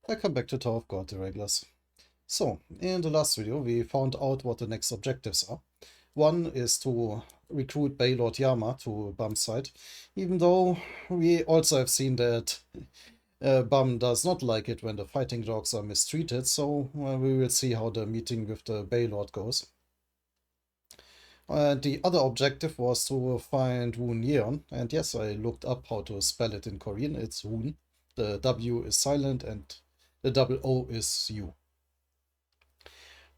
Welcome back to Tower of God, the regulars. So, in the last video we found out what the next objectives are. One is to recruit Baylord Yama to Bum's side, even though we also have seen that Bum does not like it when the fighting dogs are mistreated, so we will see how the meeting with the Baylord goes. The other objective was to find Woon Yeon, and yes, I looked up how to spell it in Korean. It's Woon. The W is silent and the double O is U.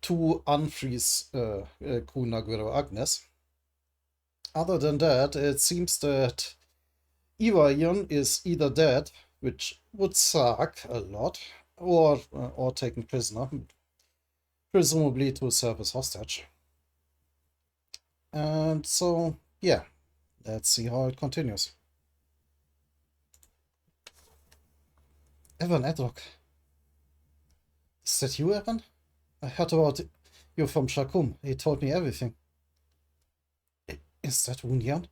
To unfreeze Kunaguro Agnes. Other than that, it seems that Iwayon is either dead, which would suck a lot, or taken prisoner, presumably to serve as hostage. And so, yeah, let's see how it continues. Evan Edrock. Is that you, Evan? I heard about you from Shakum. He told me everything. Is that Wunyan?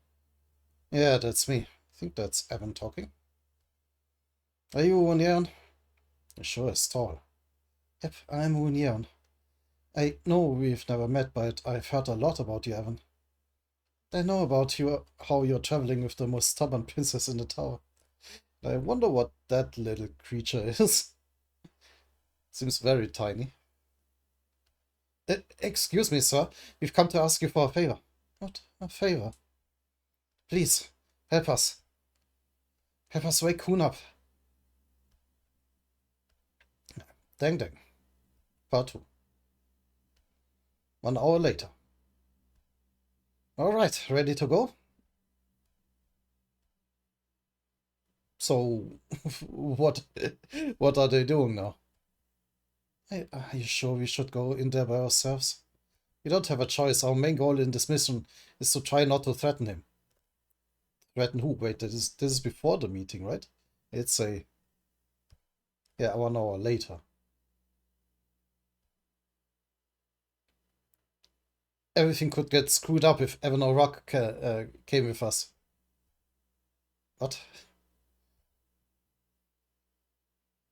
Yeah, that's me. I think that's Evan talking. Are you Wunyan? He sure is tall. Yep, I'm Wunyan. I know we've never met, but I've heard a lot about you, Evan. I know about you, how you're traveling with the most stubborn princess in the tower. I wonder what that little creature is. Seems very tiny. Excuse me, sir. We've come to ask you for a favor. What? A favor? Please, help us. Help us wake Kun up. Deng. Part 2. 1 hour later. Alright, ready to go? So, what are they doing now? Hey, are you sure we should go in there by ourselves? We don't have a choice. Our main goal in this mission is to try not to threaten him. Threaten who? Wait, this is before the meeting, right? It's yeah, 1 hour later. Everything could get screwed up if Evan O'Rock came with us. What?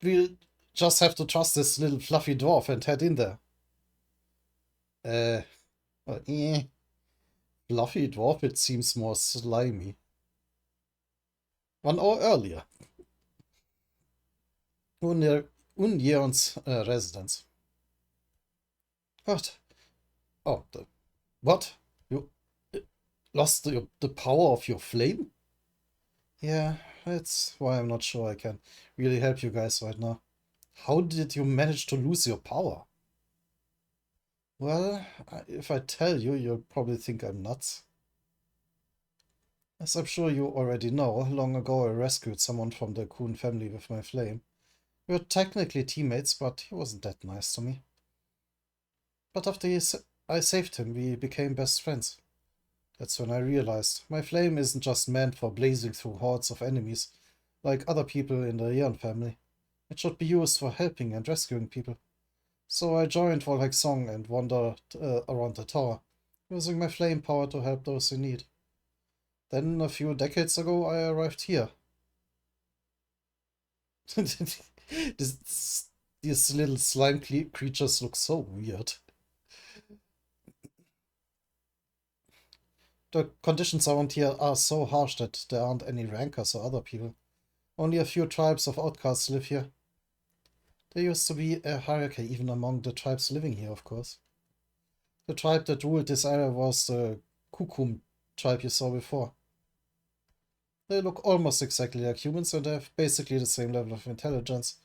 We'll just have to trust this little fluffy dwarf and head in there. Well, Fluffy dwarf, it seems more slimy. 1 hour earlier. Unyeon's residence. What? Oh, what? You lost the power of your flame? Yeah, that's why I'm not sure I can really help you guys right now. How did you manage to lose your power? Well, if I tell you, you'll probably think I'm nuts. As I'm sure you already know, long ago I rescued someone from the Kun family with my flame. We were technically teammates, but he wasn't that nice to me. But after I saved him, we became best friends. That's when I realized my flame isn't just meant for blazing through hordes of enemies, like other people in the Yeon family. It should be used for helping and rescuing people. So I joined Volhek Song and wandered around the tower, using my flame power to help those in need. Then, a few decades ago, I arrived here. These little slime creatures look so weird. The conditions around here are so harsh that there aren't any rankers or other people. Only a few tribes of outcasts live here. There used to be a hierarchy even among the tribes living here, of course. The tribe that ruled this area was the Kukum tribe you saw before. They look almost exactly like humans and have basically the same level of intelligence,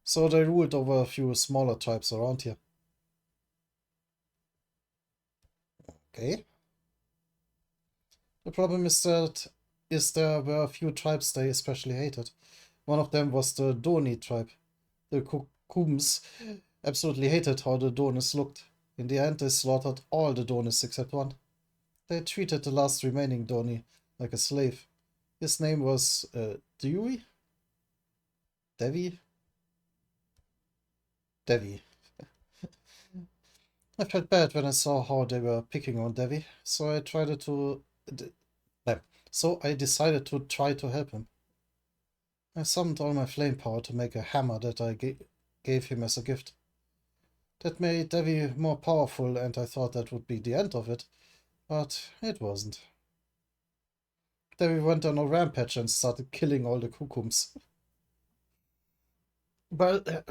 so they ruled over a few smaller tribes around here. Okay. The problem is that there were a few tribes they especially hated. One of them was the Doni tribe. The Kukums absolutely hated how the Donis looked. In the end, they slaughtered all the Donis except one. They treated the last remaining Doni like a slave. His name was Dewey? Devi? Devi. I felt bad when I saw how they were picking on Devi, so I decided to try to help him. I summoned all my flame power to make a hammer that I gave him as a gift. That made Devi more powerful, and I thought that would be the end of it, but it wasn't. Devi went on a rampage and started killing all the Kukums. But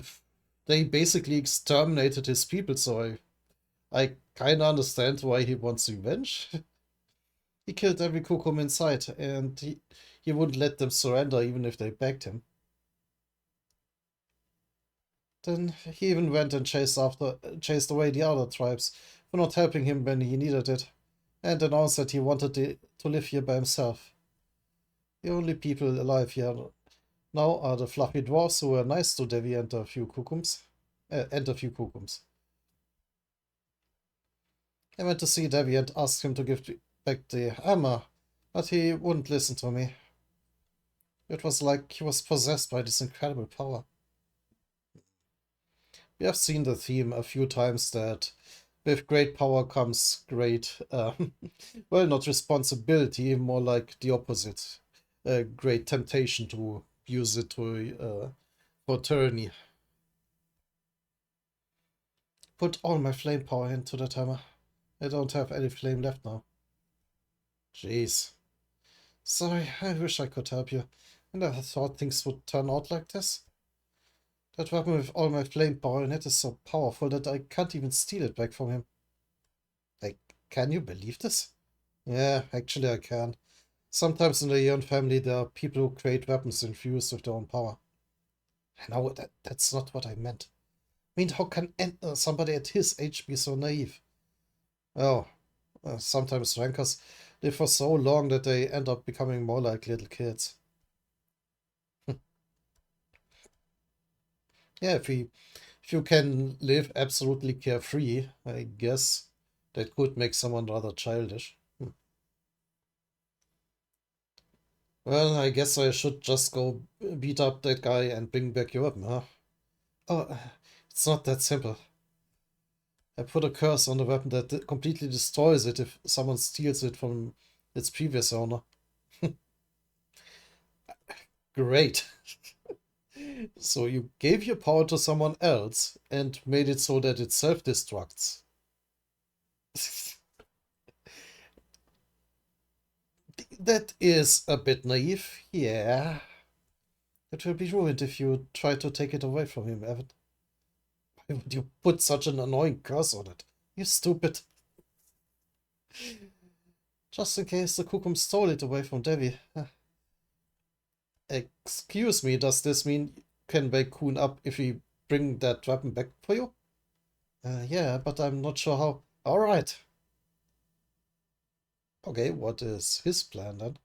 they basically exterminated his people, so I kinda understand why he wants revenge. He killed every Kukum in sight, and he wouldn't let them surrender even if they begged him. Then he even went and chased away the other tribes for not helping him when he needed it, and announced that he wanted to live here by himself. The only people alive here now are the fluffy dwarfs who were nice to Devi and a few Kukums. I went to see Devi and asked him to give back the hammer, but he wouldn't listen to me. It was like he was possessed by this incredible power. We have seen the theme a few times that with great power comes great, well, not responsibility, more like the opposite. A great temptation to use it for tyranny. Put all my flame power into that hammer. I don't have any flame left now. Jeez. Sorry, I wish I could help you. I never thought things would turn out like this. That weapon with all my flame power in it is so powerful that I can't even steal it back from him. Can you believe this? Yeah, actually I can. Sometimes in the Yeon family there are people who create weapons infused with their own power. I know that's not what I meant. I mean, how can somebody at his age be so naive? Oh, sometimes rankers live for so long that they end up becoming more like little kids. Yeah, if you can live absolutely carefree, I guess that could make someone rather childish. Well, I guess I should just go beat up that guy and bring back your weapon, huh? Oh, it's not that simple. I put a curse on the weapon that completely destroys it if someone steals it from its previous owner. Great. So you gave your power to someone else and made it so that it self-destructs. That is a bit naive, yeah. It will be ruined if you try to take it away from him, Evan. Why would you put such an annoying curse on it? You stupid. Just in case the Kukum stole it away from Devi. Excuse me, does this mean you can wake Kun up if we bring that weapon back for you? Yeah, but I'm not sure how. Alright. Okay, what is his plan then?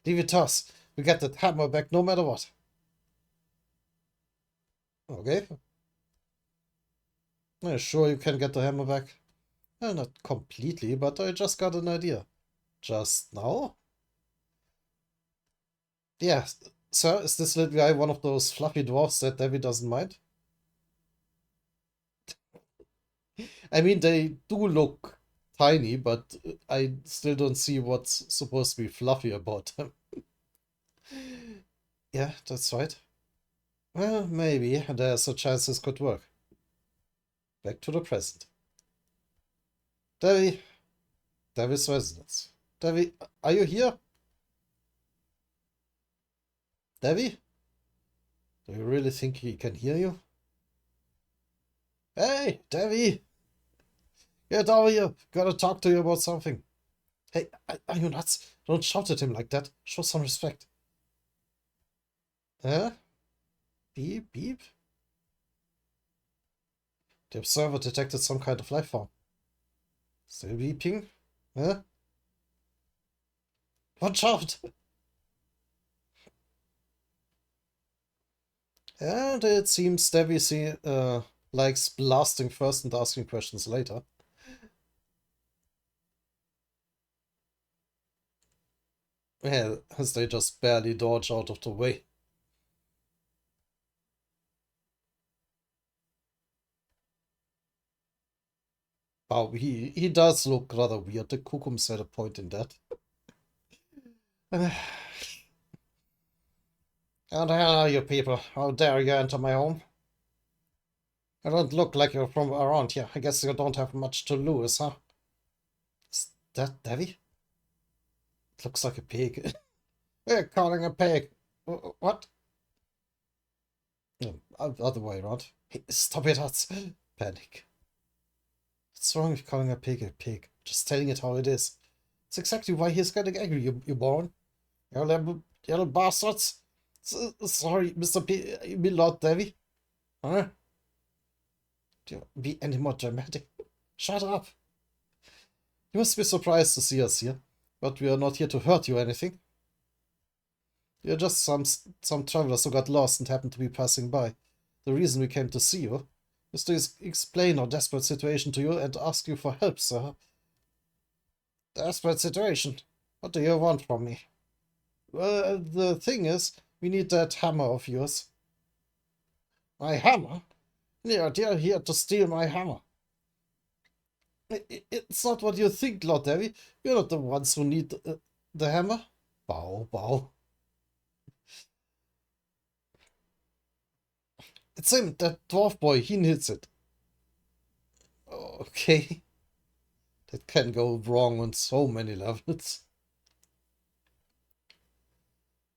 Leave it to us. We get that hammer back no matter what. Okay. Sure you can get the hammer back. Not completely, but I just got an idea. Just now? Yeah, sir, is this little guy one of those fluffy dwarfs that Devi doesn't mind? I mean, they do look tiny, but I still don't see what's supposed to be fluffy about them. Yeah, that's right. Well, maybe there's a chance this could work. Back to the present. Devi, Devi's residence. Devi, are you here? Devi? Do you really think he can hear you? Hey, Devi! Get over here! Gotta talk to you about something. Hey, are you nuts? Don't shout at him like that. Show some respect. Huh? Beep, beep? The observer detected some kind of life form. Still beeping? Huh? Watch out! And it seems Devi likes blasting first and asking questions later. Well, as they just barely dodge out of the way. Wow, he does look rather weird. The Kukum had a point in that. How the hell are you people? How dare you enter my home? I don't look like you're from around here. I guess you don't have much to lose, huh? Is that Devi? It looks like a pig. We're calling a pig. What? No, other way around. Hey, stop it, Hats. Panic. What's wrong with calling a pig a pig? Just telling it how it is. It's exactly why he's getting angry, you born. You little bastards. Sorry, Mr. Lord Devi. Huh? Do you be any more dramatic? Shut up. You must be surprised to see us here, but we are not here to hurt you or anything. You're just some travelers who got lost and happened to be passing by. The reason we came to see you is to explain our desperate situation to you and ask you for help, sir. Desperate situation? What do you want from me? Well, the thing is, we need that hammer of yours. My hammer? You're here to steal my hammer. It's not what you think, Lord Devi. You're not the ones who need the hammer. Bow, bow. It's him, that dwarf boy. He needs it. Okay. That can go wrong on so many levels.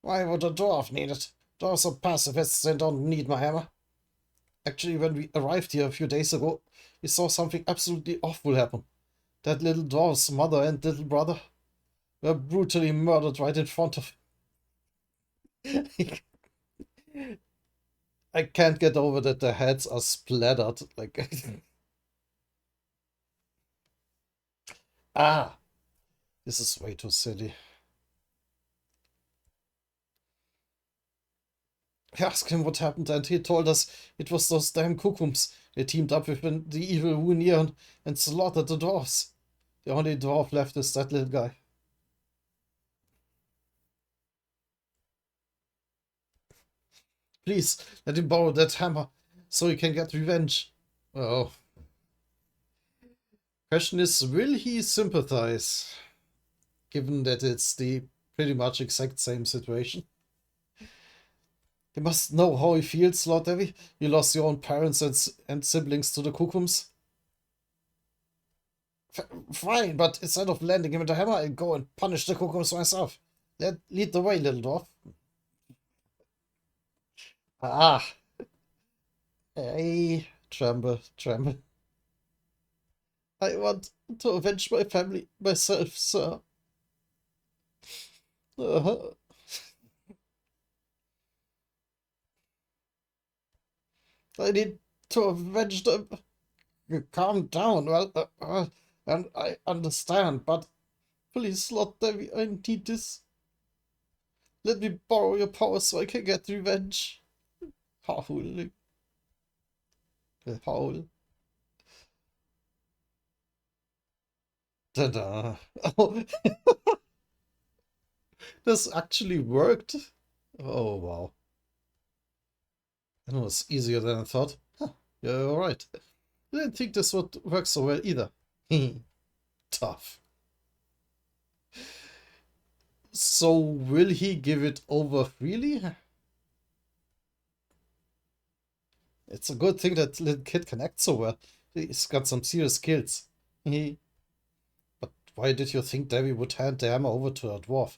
Why would a dwarf need it? Dwarves are pacifists and don't need my hammer. Actually, when we arrived here a few days ago, we saw something absolutely awful happen. That little dwarf's mother and little brother were brutally murdered right in front of him. I can't get over that their heads are splattered. Like, ah, this is way too silly. We asked him what happened, and he told us it was those damn Kukums. They teamed up with the evil Wunion and slaughtered the dwarfs. The only dwarf left is that little guy. Please, let him borrow that hammer, so he can get revenge. Oh. Question is, will he sympathize? Given that it's the pretty much exact same situation. You must know how he feels, Lord Devi. You lost your own parents and siblings to the Kukums. Fine, but instead of landing him with a hammer, I'll go and punish the Kukums myself. Lead the way, little dwarf. Ah. Hey, tremble, tremble. I want to avenge my family myself, sir. Uh-huh. I need to avenge them. Calm down, well, and I understand, but please, Lord Devi, I need this. Let me borrow your power so I can get revenge. Howl. Howl. Ta-da. Oh, this actually worked. Oh, wow. That was easier than I thought. Huh, you're alright. I didn't think this would work so well either. Tough. So will he give it over freely? It's a good thing that little kid can act so well. He's got some serious skills. But why did you think Devi would hand the hammer over to a dwarf?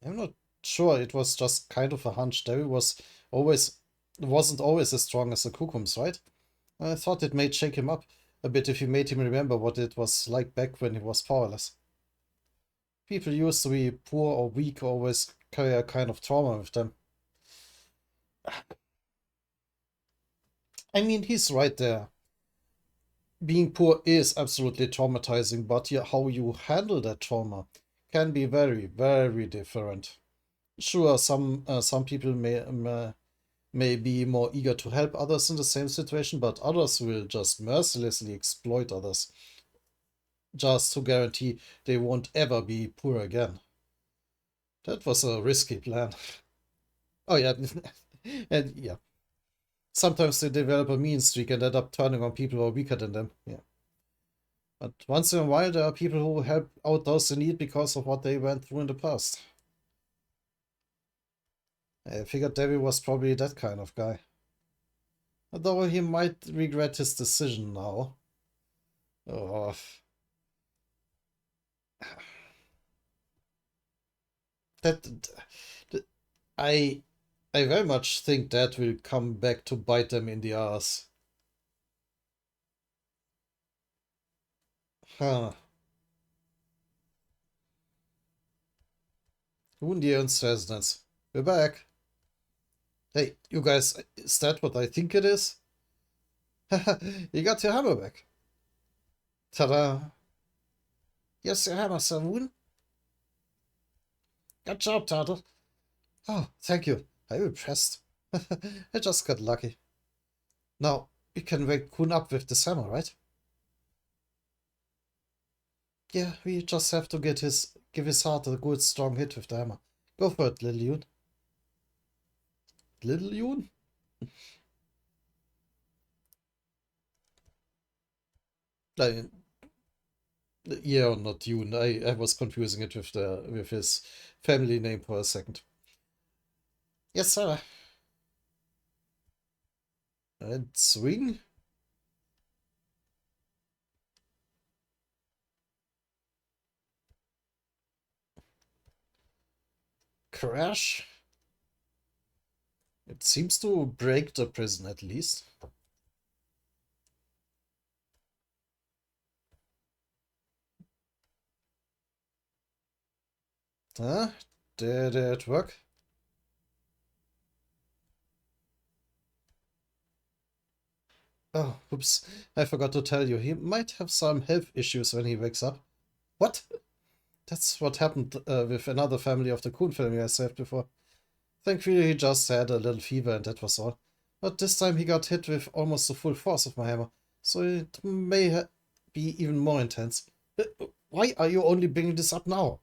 I'm not sure. It was just kind of a hunch. Devi wasn't always as strong as the Kukums, right? I thought it might shake him up a bit if you made him remember what it was like back when he was powerless. People used to be poor or weak always carry a kind of trauma with them. I mean, he's right there. Being poor is absolutely traumatizing, but how you handle that trauma can be very, very different. Sure, some people may be more eager to help others in the same situation, but others will just mercilessly exploit others just to guarantee they won't ever be poor again. That was a risky plan. Oh yeah, and yeah. Sometimes they develop a mean streak and end up turning on people who are weaker than them. Yeah. But once in a while, there are people who help out those in need because of what they went through in the past. I figured Debbie was probably that kind of guy. Though he might regret his decision now. Oh. That, that I I very much think that will come back to bite them in the ass. Huh. Indians residence. We're back. Hey, you guys, is that what I think it is? You got your hammer back. Ta-da. Yes, your hammer, Savoon. Good job, Turtle. Oh, thank you. I'm impressed. I just got lucky. Now, we can wake Kun up with this hammer, right? Yeah, we just have to give his heart a good strong hit with the hammer. Go for it, little Yoon. Little Yoon? Uh, yeah, not Yoon. I was confusing it with his family name for a second. Yes, sir. And swing? Crash? It seems to break the prison at least. Huh? Did it work? Oh, oops. I forgot to tell you, he might have some health issues when he wakes up. What? That's what happened with another family of the Kuhn family I saved before. Thankfully, he just had a little fever and that was all. But this time he got hit with almost the full force of my hammer, so it may be even more intense. Why are you only bringing this up now?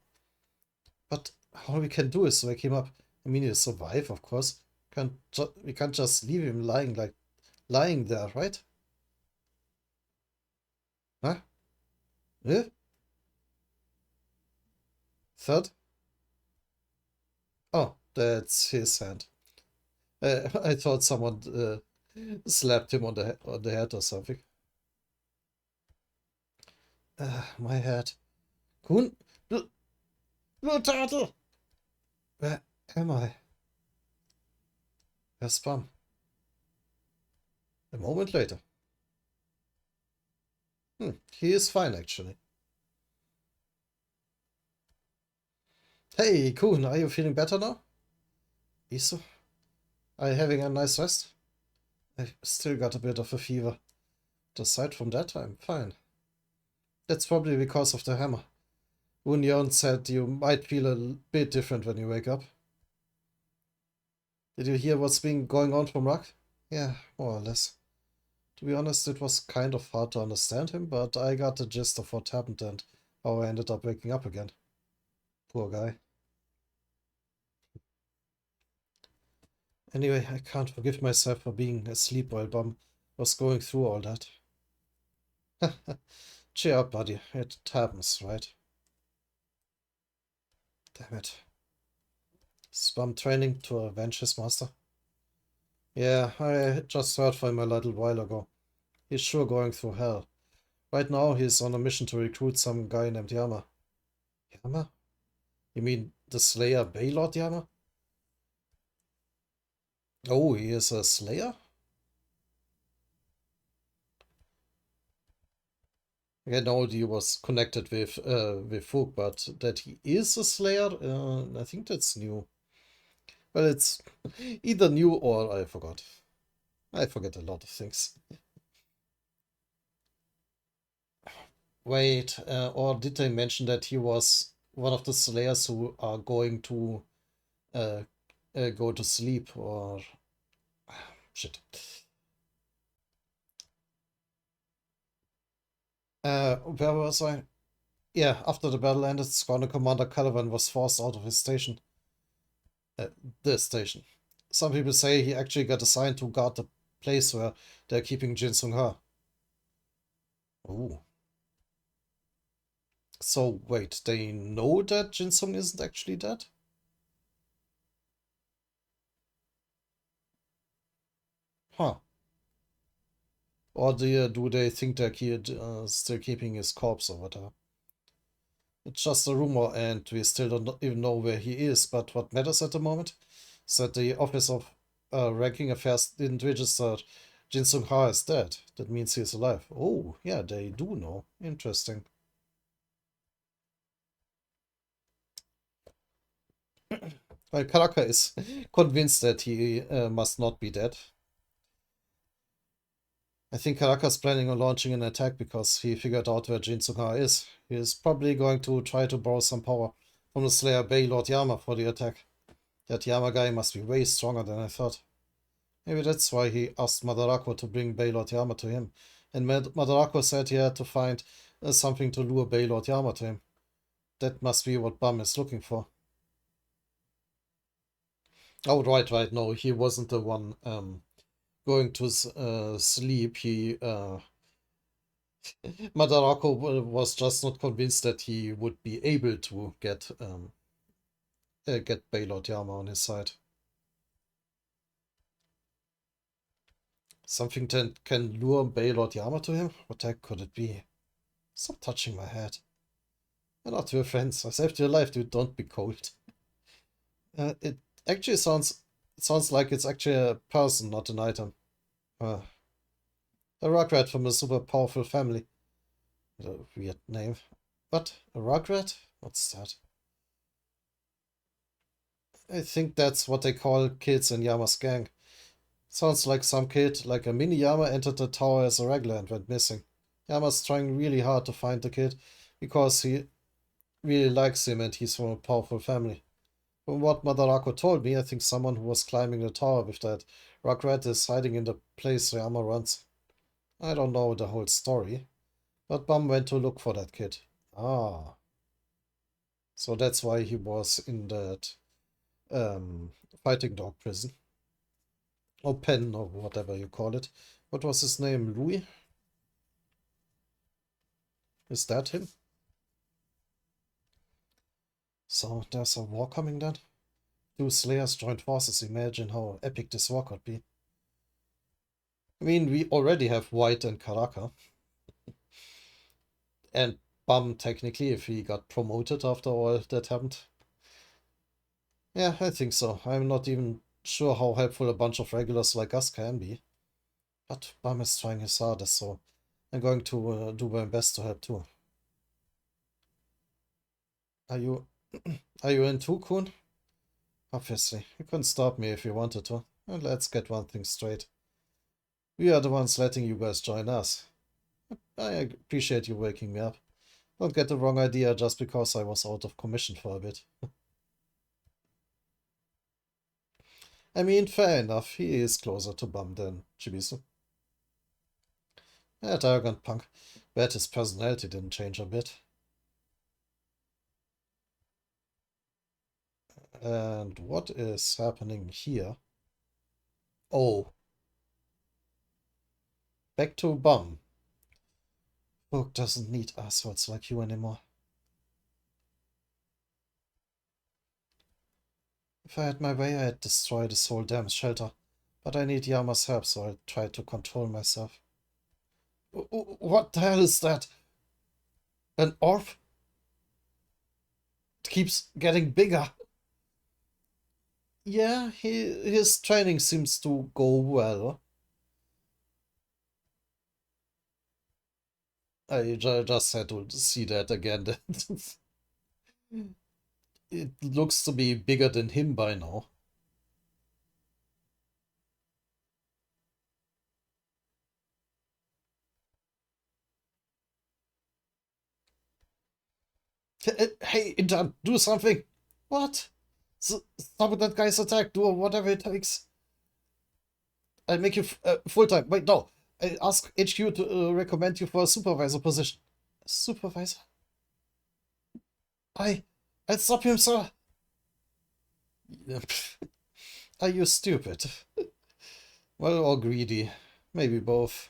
But all we can do is wake him up. I mean, he'll survive, of course. We can't just leave him lying there, right? Huh? Eh? Third? Oh, that's his hand. I thought someone slapped him on the head or something. My head. Kun? Blue turtle! Where am I? Where's Bum? A moment later. He is fine, actually. Hey, Kun, are you feeling better now? Iso? Are you having a nice rest? I still got a bit of a fever. But aside from that, I'm fine. That's probably because of the hammer. Union said you might feel a bit different when you wake up. Did you hear what's been going on from Rock? Yeah, more or less. To be honest, it was kind of hard to understand him, but I got the gist of what happened and how I ended up waking up again. Poor guy. Anyway, I can't forgive myself for being asleep while Bum was going through all that. Cheer up, buddy. It happens, right? Damn it. Is Bum training to avenge his master? Yeah, I just heard from him a little while ago. He's sure going through hell. Right now, he's on a mission to recruit some guy named Yama. Yama? You mean the Slayer Baylord Yama? Oh, he is a Slayer? I know he was connected with Folk, but that he is a Slayer, I think that's new. Well, it's either new or I forgot. I forget a lot of things. Wait, or did they mention that he was one of the Slayers who are going to uh, go to sleep or shit? Where was I? Yeah, after the battle ended, Squadron Commander Caliban was forced out of his station. Uh, the station. Some people say he actually got assigned to guard the place where they're keeping Jin Sung Ha. Oh. So wait, they know that Jin Sung isn't actually dead? Huh. Or do they think they're still keeping his corpse or whatever? It's just a rumor, and we still don't even know where he is. But what matters at the moment is that the Office of Ranking Affairs didn't register Jin Sung Ha is dead. That means he's alive. Oh, yeah, they do know. Interesting. Well, Karaka is convinced that he must not be dead. I think Karaka's planning on launching an attack because he figured out where Jin Sung Ha is. He is probably going to try to borrow some power from the Slayer Bay Lord Yama for the attack. That Yama guy must be way stronger than I thought. Maybe that's why he asked Madarako to bring Baylord Yama to him. And Madarako said he had to find something to lure Baylord Yama to him. That must be what Bum is looking for. Oh, right, no, he wasn't the one going to sleep. Madarako was just not convinced that he would be able to get Baylord Yama on his side. Something that can lure Baylord Yama to him? What the heck could it be? Stop touching my head. We're not your friends. I saved your life, dude. Don't be cold. It actually sounds like it's actually a person, not an item. A rugrat from a super powerful family. A weird name. What? A rugrat? What's that? I think that's what they call kids in Yama's gang. Sounds like some kid, like a mini Yama, entered the tower as a regular and went missing. Yama's trying really hard to find the kid because he really likes him and he's from a powerful family. From what Madarako told me, I think someone who was climbing the tower with that rugrat is hiding in the place Yama runs. I don't know the whole story, but Bum went to look for that kid. Ah. So that's why he was in that fighting dog prison. Or pen, or whatever you call it. What was his name? Louis? Is that him? So there's a war coming then? Two Slayers joined forces. Imagine how epic this war could be. I mean, we already have White and Karaka. And Bum, technically, if he got promoted after all that happened. Yeah, I think so. I'm not even sure how helpful a bunch of regulars like us can be. But Bum is trying his hardest, so I'm going to do my best to help too. Are you... are you in too, Kun? Obviously, you couldn't stop me if you wanted to. And let's get one thing straight. We are the ones letting you guys join us. I appreciate you waking me up. Don't get the wrong idea just because I was out of commission for a bit. I mean, fair enough, he is closer to Bum than Chibisu. That arrogant punk. Bet his personality didn't change a bit. And what is happening here? Oh. Back to Bum. Book doesn't need assholes like you anymore. If I had my way, I'd destroy this whole damn shelter. But I need Yama's help, so I'll try to control myself. What the hell is that? An orb? It keeps getting bigger. Yeah, his training seems to go well. I just had to see that again. It looks to be bigger than him by now. Hey, intern, do something! What? Stop that guy's attack, do whatever it takes. I'll make you full-time. Wait, no. I ask HQ to recommend you for a supervisor position. Supervisor? I'll stop him, sir. Are you stupid? Well, or greedy. Maybe both.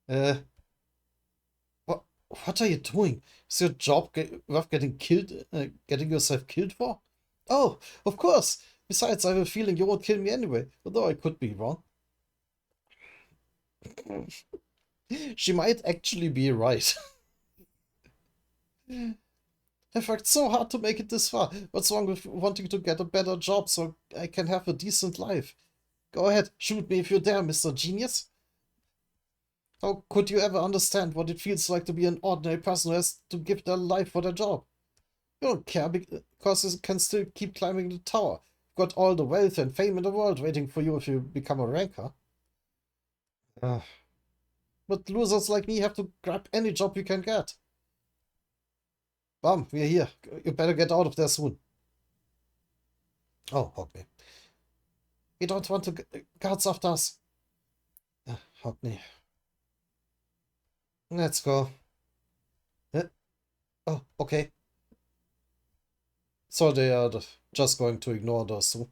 Uh, what are you doing? Is your job worth getting killed, getting yourself killed for? Oh, of course. Besides, I have a feeling you won't kill me anyway, although I could be wrong. She might actually be right. I've worked so hard to make it this far. What's wrong with wanting to get a better job so I can have a decent life? Go ahead, shoot me if you dare, Mr. Genius. How could you ever understand what it feels like to be an ordinary person who has to give their life for their job? You don't care because you can still keep climbing the tower. You've got all the wealth and fame in the world waiting for you if you become a ranker. Uh, but losers like me have to grab any job you can get. Bam, we're here. You better get out of there soon. Oh, Hockney. We don't want to guards after us. Hockney. Let's go. Oh, okay. So they are just going to ignore those two.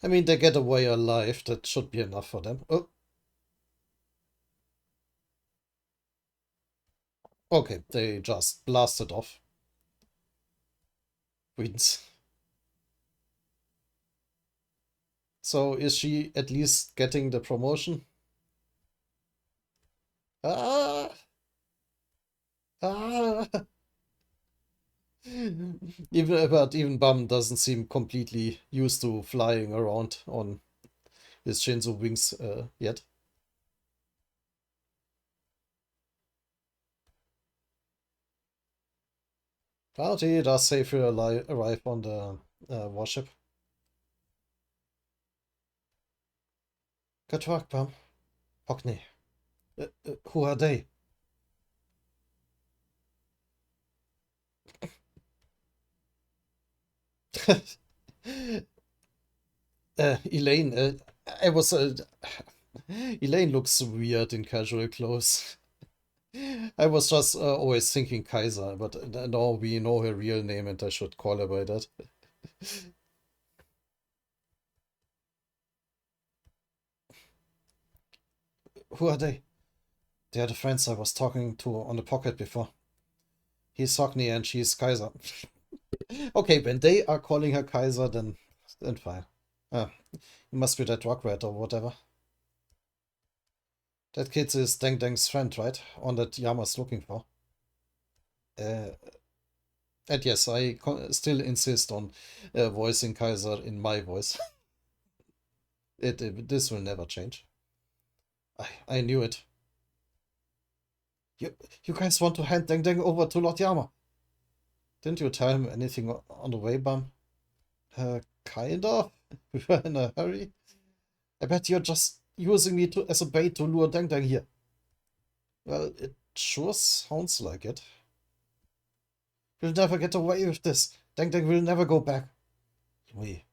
I mean, they get away alive. That should be enough for them. Oh. Okay, they just blasted off. Wins. So is she at least getting the promotion? Ah! Ah! Even Bum doesn't seem completely used to flying around on his Shinzo wings yet. But he does safely arrive on the warship. Good work, Bum. Hockney. Who are they? Elaine, I was. Elaine looks weird in casual clothes. I was just always thinking Kaiser, but now we know her real name and I should call her by that. Who are they? They are the friends I was talking to on the pocket before. He's Hockney and she's Kaiser. Okay, when they are calling her Kaiser, then fine. Ah, it must be that rock rat or whatever. That kid is Deng Deng's friend, right? On that Yama's looking for. Uh, and yes, I still insist on voicing Kaiser in my voice. This will never change. I knew it. You guys want to hand Deng Deng over to Lord Yama? Didn't you tell him anything on the way, Bum? Kind of. We were in a hurry. I bet you're just using me as a bait to lure Deng Deng here. Well, it sure sounds like it. We'll never get away with this. Deng Deng will never go back. Wait.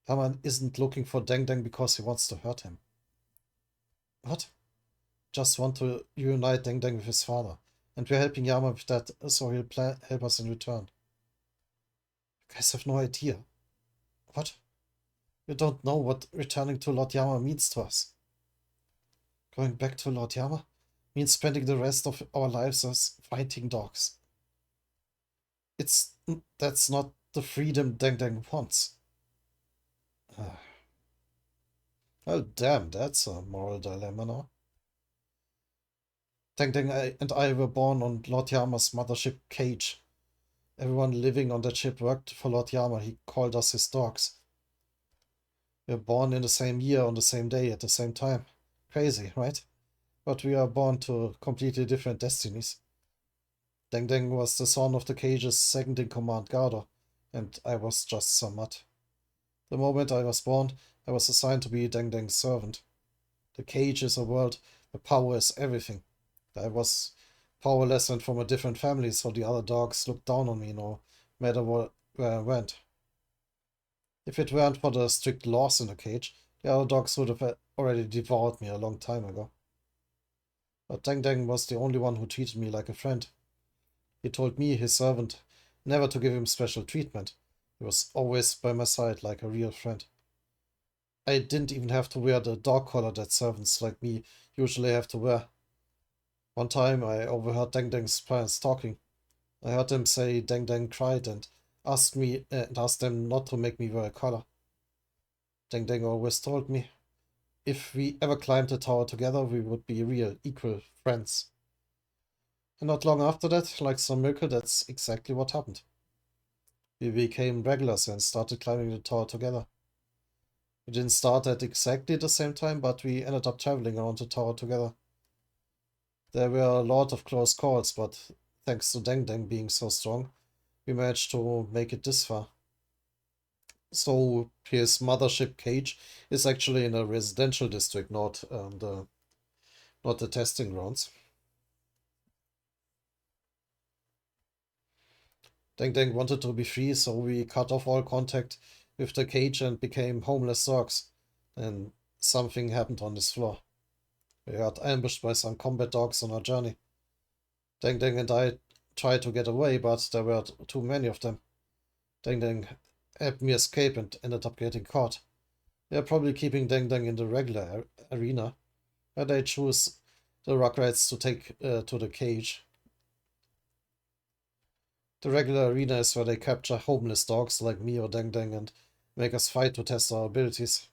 Yama isn't looking for Deng Deng because he wants to hurt him. What? Just want to reunite Deng Deng with his father. And we're helping Yama with that, so he'll help us in return. You guys have no idea. What? You don't know what returning to Lord Yama means to us. Going back to Lord Yama means spending the rest of our lives as fighting dogs. That's not the freedom Deng Deng wants. Well, damn, that's a moral dilemma now. Deng Deng and I were born on Lord Yama's mothership Cage. Everyone living on that ship worked for Lord Yama. He called us his dogs. We were born in the same year, on the same day, at the same time. Crazy, right? But we are born to completely different destinies. Deng Deng was the son of the Cage's second-in-command Gardo, and I was just some mutt. The moment I was born, I was assigned to be Deng Deng's servant. The Cage is a world where power is everything. I was powerless and from a different family, so the other dogs looked down on me no matter where I went. If it weren't for the strict laws in the cage, the other dogs would have already devoured me a long time ago. But Deng Deng was the only one who treated me like a friend. He told me, his servant, never to give him special treatment. He was always by my side like a real friend. I didn't even have to wear the dog collar that servants like me usually have to wear. One time I overheard Deng Deng's parents talking. I heard them say Deng Deng cried and asked them not to make me wear a collar. Deng Deng always told me, if we ever climbed the tower together, we would be real equal friends. And not long after that, like some miracle, that's exactly what happened. We became regulars and started climbing the tower together. We didn't start at exactly the same time, but we ended up traveling around the tower together. There were a lot of close calls, but thanks to Deng being so strong, we managed to make it this far. So his mothership cage is actually in a residential district, not the testing grounds. Deng wanted to be free, so we cut off all contact with the cage and became homeless dogs. And something happened on this floor. We got ambushed by some combat dogs on our journey. Deng and I tried to get away, but there were too many of them. Deng helped me escape and ended up getting caught. They're probably keeping Deng in the regular arena, where they choose the Rugrats to take to the cage. The regular arena is where they capture homeless dogs like me or Deng and make us fight to test our abilities.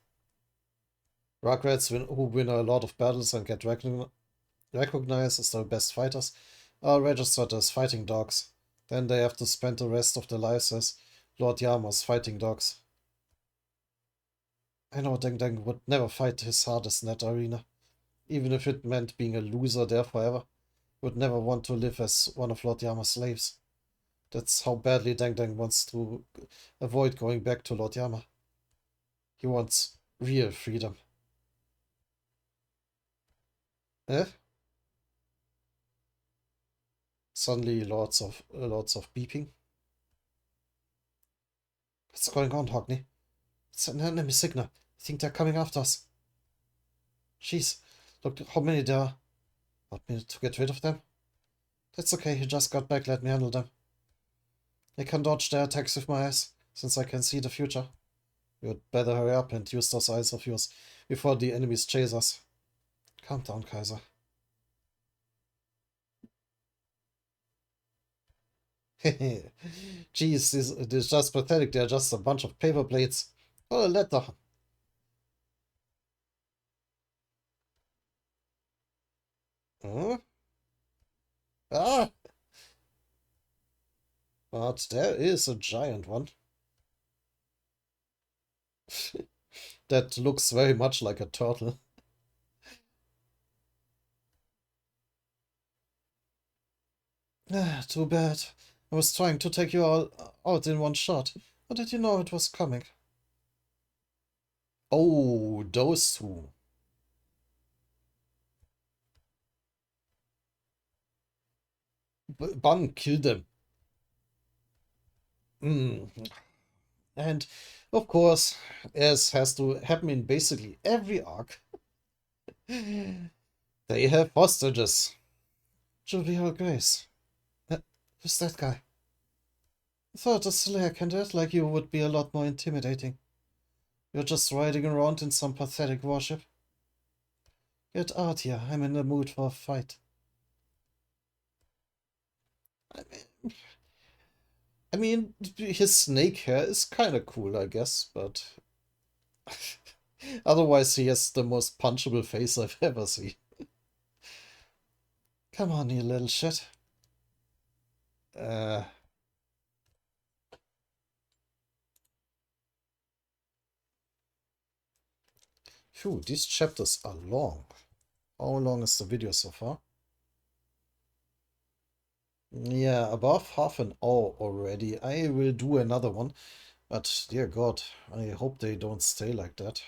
Rugrats who win a lot of battles and get recognized as the best fighters are registered as fighting dogs. Then they have to spend the rest of their lives as Lord Yama's fighting dogs. I know Deng would never fight his hardest in that arena. Even if it meant being a loser there forever, he would never want to live as one of Lord Yama's slaves. That's how badly Deng wants to avoid going back to Lord Yama. He wants real freedom. Eh? Suddenly lots of beeping. What's going on, Hogney? It's an enemy signal. I think they're coming after us. Jeez, look how many there are. Want me to get rid of them? That's okay, he just got back, let me handle them. I can dodge their attacks with my eyes, since I can see the future. You'd better hurry up and use those eyes of yours before the enemies chase us. Calm down, Kaiser. Jeez, this is just pathetic. They're just a bunch of paper plates. Or a letter. Huh? Ah! But there is a giant one. That looks very much like a turtle. Ah, too bad. I was trying to take you all out in one shot. How did you know it was coming? Oh, those two. Bang, kill them. And, of course, as has to happen in basically every arc, they have hostages. Jovial Grace. Who's that guy? I thought a Slayer candidate like you would be a lot more intimidating. You're just riding around in some pathetic warship. Get out here, I'm in the mood for a fight. I I mean, his snake hair is kinda cool, I guess, but otherwise he has the most punchable face I've ever seen. Come on, you little shit. Uh, Phew, these chapters are long. How long is the video so far? Yeah, above half an hour already. I will do another one, but dear God, I hope they don't stay like that.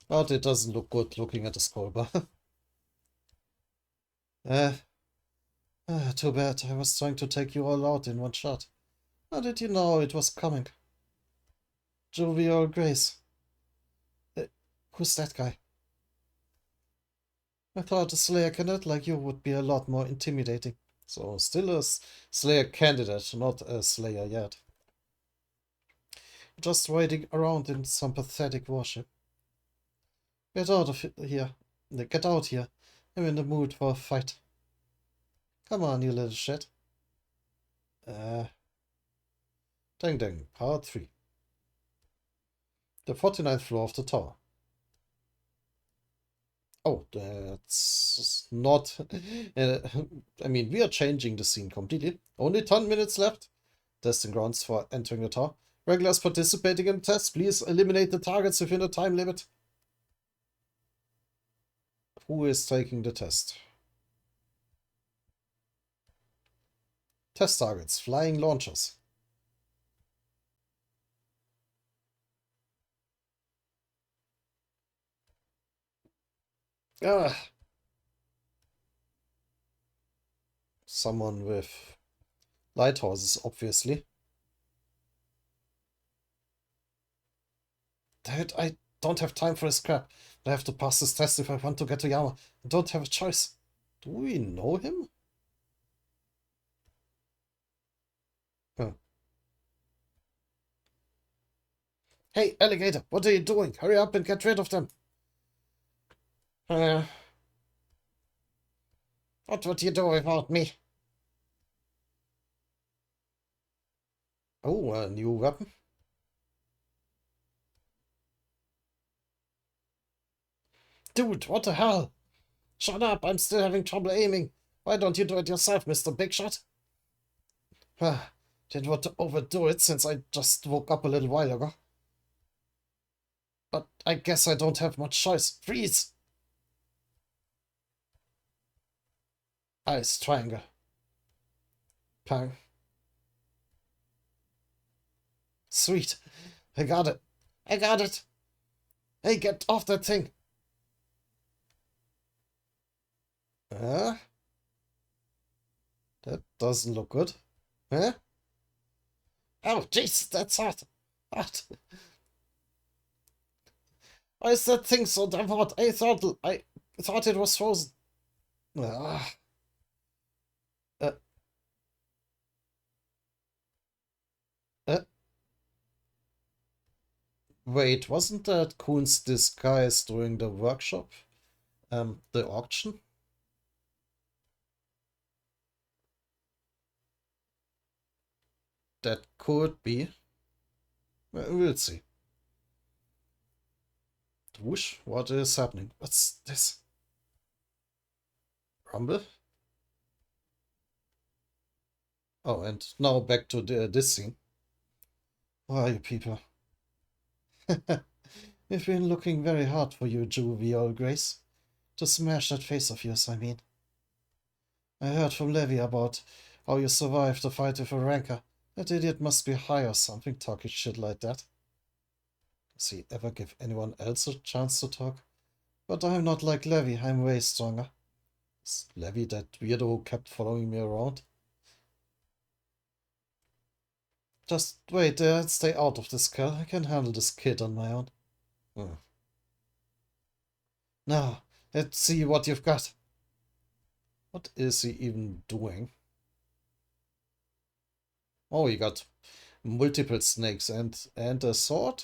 But it doesn't look good looking at the scroll bar. uh, Too bad. I was trying to take you all out in one shot. How did you know it was coming? Jovial Grace. Uh, who's that guy? I thought a Slayer candidate like you would be a lot more intimidating. So, still a Slayer candidate, not a Slayer yet. Just riding around in some pathetic warship. Get out of here. Get out here. I'm in the mood for a fight. Come on, you little shit. Uh, Deng, part 3. The 49th floor of the tower. Oh, that's not... Uh, I mean, we are changing the scene completely. Only 10 minutes left. Testing grounds for entering the tower. Regulars participating in the test, please eliminate the targets within the time limit. Who is taking the test? Test targets, flying launchers. Ah, someone with lighthouses, obviously. Dad, I don't have time for this crap. I have to pass this test if I want to get to Yama. I don't have a choice. Do we know him? Huh. Hey, alligator, what are you doing? Hurry up and get rid of them. Uh, what would you do without me? Oh, a new weapon? Dude, what the hell? Shut up, I'm still having trouble aiming. Why don't you do it yourself, Mr. Big Shot? Didn't want to overdo it since I just woke up a little while ago. But I guess I don't have much choice. Freeze! Ice triangle. Pang. Sweet. I got it. I got it. Hey, get off that thing. That doesn't look good. Huh? Oh, jeez, that's hot. Hot. Why is that thing so damn hot? I thought it was frozen. Ah. Uh, uh, Wait, wasn't that Kuhn's disguise during the workshop? The auction? That could be. We'll see. Whoosh, what is happening? What's this? Rumble? Oh, and now back to this scene. Where are you people? We've been looking very hard for you, jovial Grace. To smash that face of yours, I mean. I heard from Levi about how you survived the fight with a ranker. That idiot must be high or something talking shit like that. Does he ever give anyone else a chance to talk? But I'm not like Levi, I'm way stronger. Is Levi that weirdo who kept following me around? Just wait there and stay out of this, Cal. I can handle this kid on my own. Hmm. Now, let's see what you've got. What is he even doing? Oh, he got multiple snakes and a sword?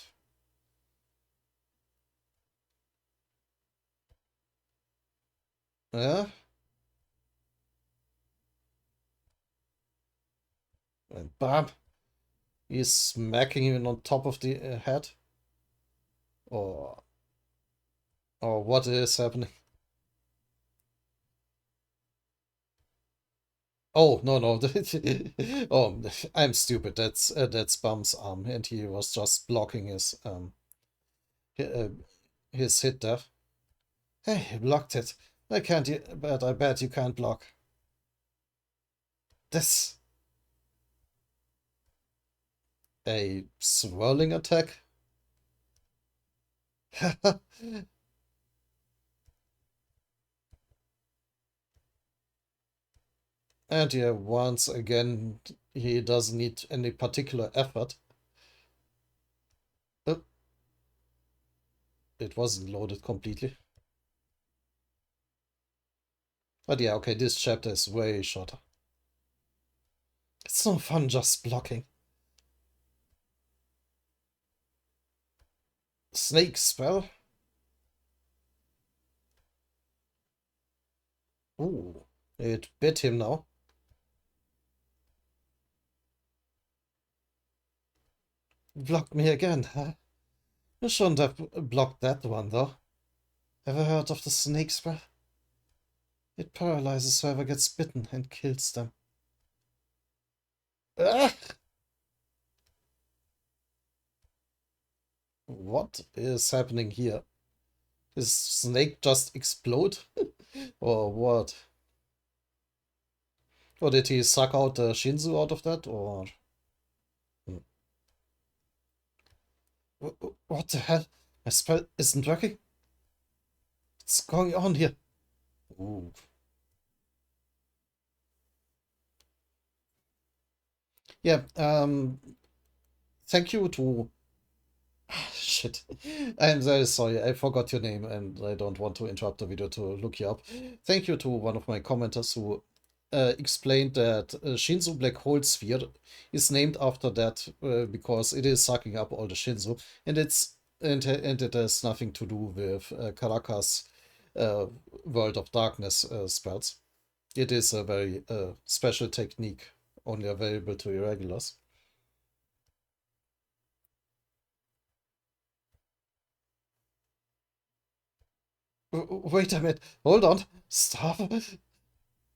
Yeah? And bam! He's smacking him on top of the head? Or, or what is happening? Oh, no, no. Oh, I'm stupid. That's Bum's arm, and he was just blocking hi- his hit there. Hey, you blocked it. I can't, but I bet you can't block. This. A swirling attack? And yeah, once again, he doesn't need any particular effort. Uh, it wasn't loaded completely. But yeah, okay, this chapter is way shorter. It's no fun just blocking. Snake spell? Ooh, it bit him now. Blocked me again, huh? You shouldn't have blocked that one, though. Ever heard of the snake spell? It paralyzes whoever gets bitten and kills them. Ah! What is happening here? Is snake just explode? Or what? Or did he suck out the Shinzu out of that? Or what the hell? My spell isn't working. What's going on here? Ooh. Yeah, thank you to... Shit. I'm very sorry, I forgot your name and I don't want to interrupt the video to look you up. Thank you to one of my commenters who explained that Shinzu Black Hole Sphere is named after that because it is sucking up all the Shinzu, and it has nothing to do with Karaka's uh, World of Darkness spells. It is a very special technique only available to irregulars. Wait a minute, hold on, stop.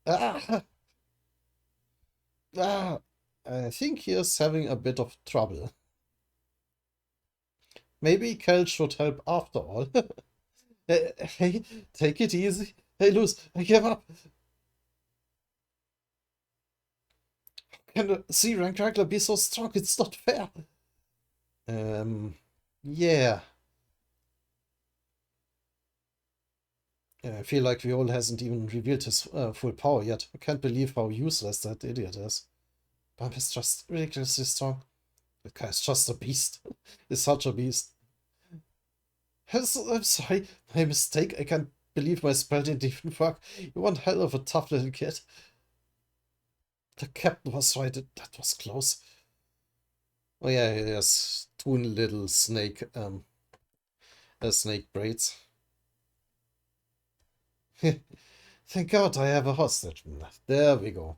Ah, ah, I think he is having a bit of trouble. Maybe Kel should help after all. Hey, take it easy. Hey, Luz, I give up. Can the C rank regular be so strong? It's not fair. Yeah. I feel like Viol hasn't even revealed his full power yet. I can't believe how useless that idiot is. Bam is just ridiculously strong. That guy is just a beast. He's such a beast. I'm sorry, my mistake. I can't believe my spell didn't even work. You're one hell of a tough little kid. The captain was right. That was close. Oh yeah, he has two little snake braids. Thank God I have a hostage. There we go.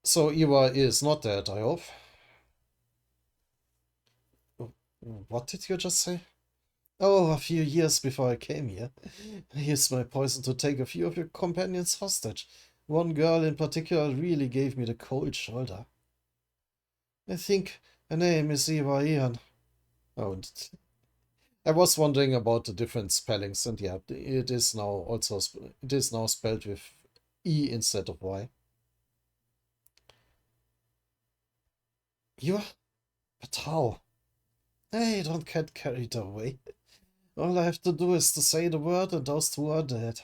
So Iwa is not dead, I hope. What did you just say? Oh, a few years before I came here. I used my poison to take a few of your companions hostage. One girl in particular really gave me the cold shoulder. I think her name is Iwa Ian. Oh, I was wondering about the different spellings, and yeah, it is now spelled with E instead of Y. You? But how? Hey, don't get carried away. All I have to do is to say the word and those two are dead.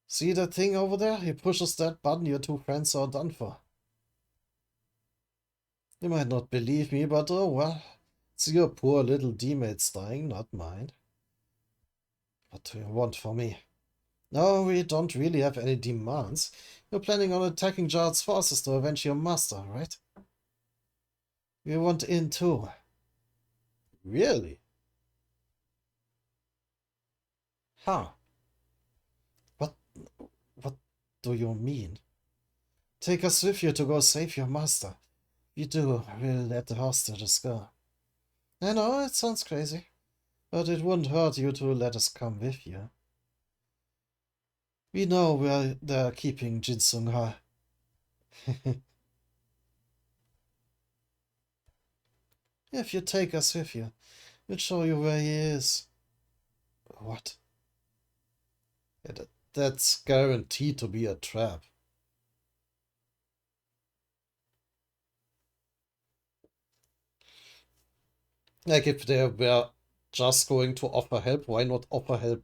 See that thing over there? He pushes that button, your two friends are done for. You might not believe me, but oh well. It's your poor little teammates dying, not mine. What do you want from me? No, we don't really have any demands. You're planning on attacking Jared's forces to avenge your master, right? We want in too. Really? Huh. What what do you mean? Take us with you to go save your master. If you do, we'll let the hostages go. I know, it sounds crazy, but it wouldn't hurt you to let us come with you. We know where they're keeping Jin Sung Ha. If you take us with you, we'll show you where he is. What? That's guaranteed to be a trap. Like, if they were just going to offer help, why not offer help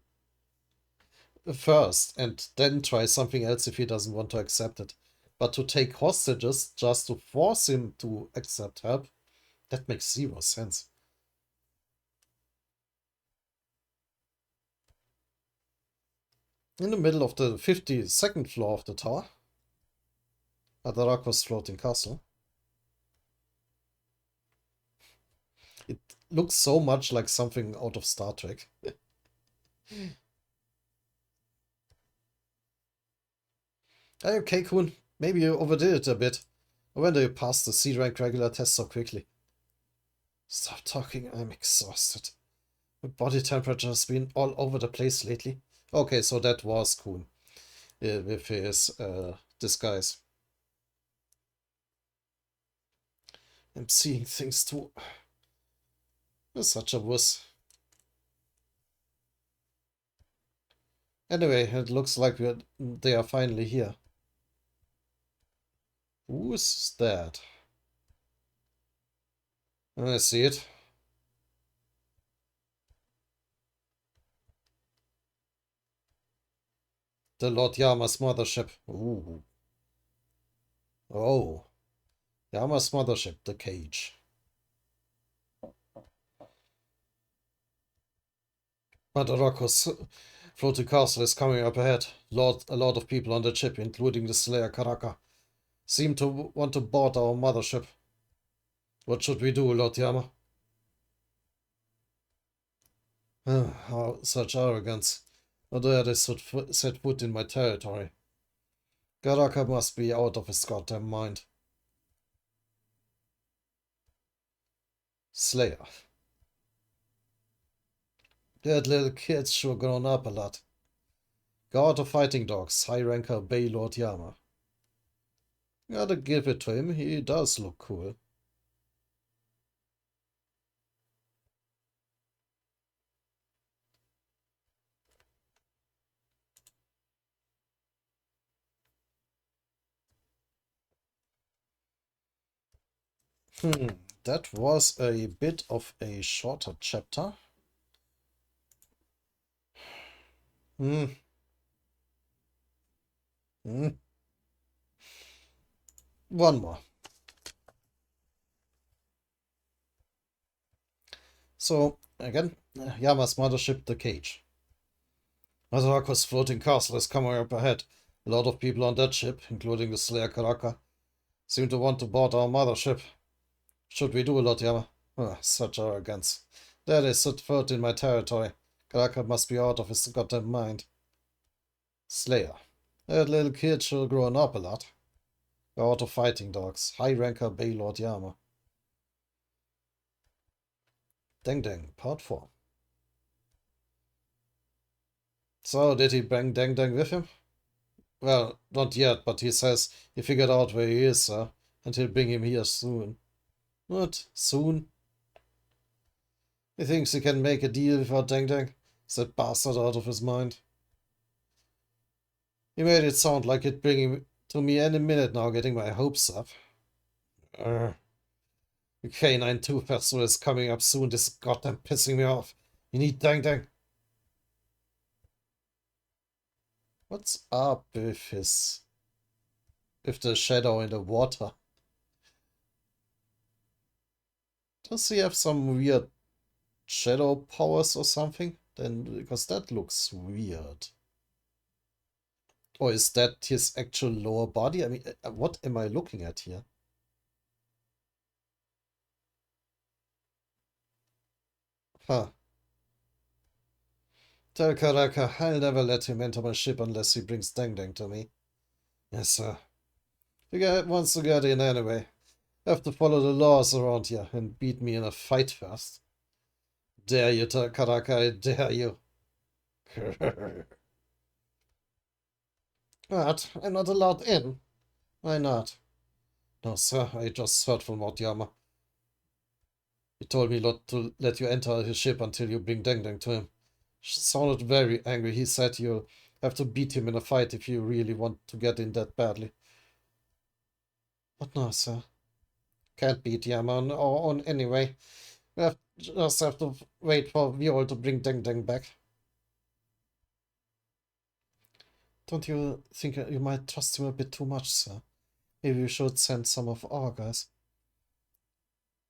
first and then try something else if he doesn't want to accept it? But to take hostages just to force him to accept help, that makes zero sense. In the middle of the 52nd floor of the tower, at the Rakos floating castle. It looks so much like something out of Star Trek. Okay, Kun, maybe you overdid it a bit. When do you pass the C rank regular test so quickly? Stop talking, I'm exhausted. My body temperature has been all over the place lately. Okay, so that was Kuhn with his disguise. I'm seeing things too. You're such a wuss. Anyway, it looks like they are finally here. Who's that? I see it. The Lord Yama's mothership. Ooh. Oh. Yama's mothership, the cage. Madarako's floating castle is coming up ahead. A lot of people on the ship, including the Slayer Karaka, seem to want to board our mothership. What should we do, Lord Yama? Such arrogance. How dare they set foot in my territory? Karaka must be out of his goddamn mind. Slayer. That little kid's sure grown up a lot. God of Fighting Dogs, High Ranker Bay Lord Yama. Gotta give it to him, he does look cool. That was a bit of a shorter chapter. Hmm. One more. So, again, Yama's mothership, the cage. Masarako's floating castle is coming up ahead. A lot of people on that ship, including the Slayer Karaka, seem to want to board our mothership. Should we do, Lord Yama? Such arrogance. That is set foot in my territory. Karaka must be out of his goddamn mind. Slayer. That little kid should have grown up a lot. God of Fighting Dogs. High Ranker Bay Lord Yama. Deng, Part 4. So, did he bring Deng with him? Well, not yet, but he says he figured out where he is, sir, and he'll bring him here soon. What? Soon? He thinks he can make a deal without Deng? Is that bastard out of his mind? He made it sound like he'd bring him to me any minute now, getting my hopes up. The canine tooth festival is coming up soon. This is goddamn pissing me off. You need Deng. What's up with the shadow in the water? Does he have some weird shadow powers or something? Then, because that looks weird. Or is that his actual lower body? I mean, what am I looking at here? Huh. Tell Karaka, I'll never let him enter my ship unless he brings Deng to me. Yes, sir. The guy wants to get in anyway. Have to follow the laws around here and beat me in a fight first. Dare you, Karaka, I dare you. What? I'm not allowed in? Why not? No, sir, I just heard from Lord Yama. He told me not to let you enter his ship until you bring Deng to him. She sounded very angry. He said you'll have to beat him in a fight if you really want to get in that badly. But no, sir. Can't beat Yama on our own anyway. Just have to wait for Viol to bring Deng back. Don't you think you might trust him a bit too much, sir? Maybe we should send some of our guys.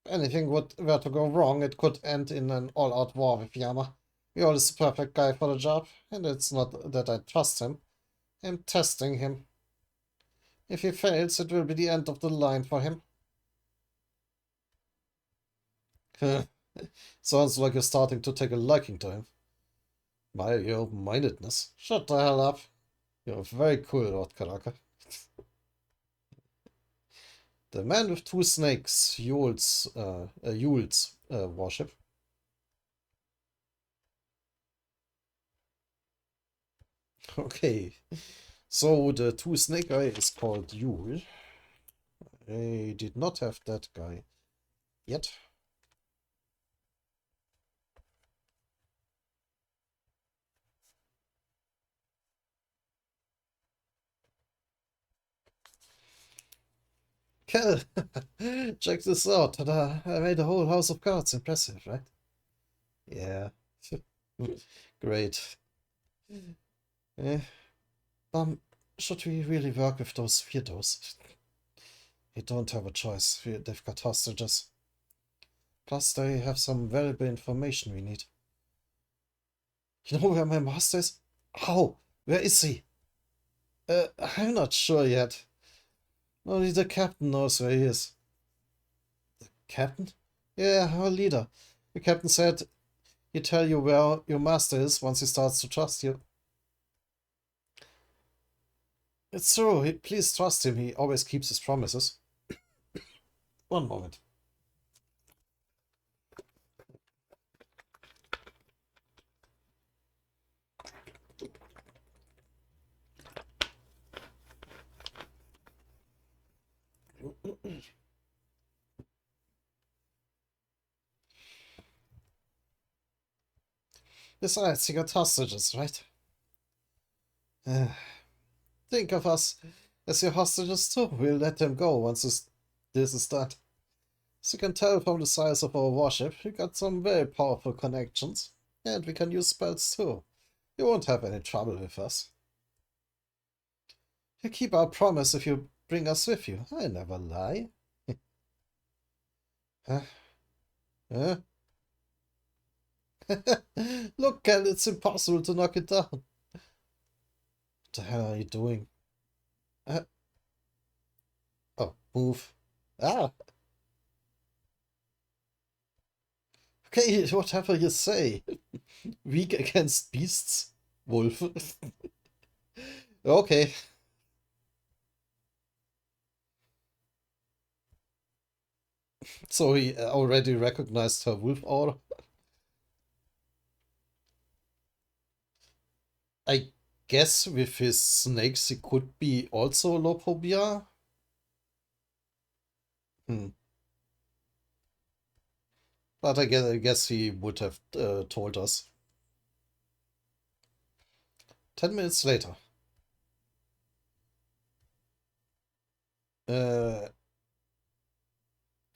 Anything were to go wrong, it could end in an all-out war with Yama. Viol is the perfect guy for the job, and it's not that I trust him. I'm testing him. If he fails, it will be the end of the line for him. Sounds like you're starting to take a liking to him. Your open-mindedness. Shut the hell up. You're very cool, Lord Karaka. The man with two snakes, Yule's warship. Okay, so the two snake guy is called Yule. I did not have that guy yet. Kel, check this out. Ta-da! I made a whole house of cards. Impressive, right? Yeah. Great. Eh, should we really work with those weirdos? We don't have a choice. They've got hostages. Plus, they have some valuable information we need. You know where my master is? How? Where is he? I'm not sure yet. Only the captain knows where he is. Captain? Yeah, our leader. The captain said he'd tell you where your master is once he starts to trust you. It's true. Please trust him. He always keeps his promises. One moment. Besides, you got hostages, right? Uh, think of us as your hostages too. We'll let them go once this is done. As you can tell from the size of our warship, we got some very powerful connections. And we can use spells too. You won't have any trouble with us. You keep our promise if you bring us with you. I never lie. Huh? Huh? Look, Kel, it's impossible to knock it down. What the hell are you doing? Oh, move. Ah, okay, whatever you say. Weak against beasts? Wolf. Okay. So he already recognized her wolf aura. I guess with his snakes he could be also Lopobia. Hmm. But I guess he would have told us. 10 minutes later. Uh,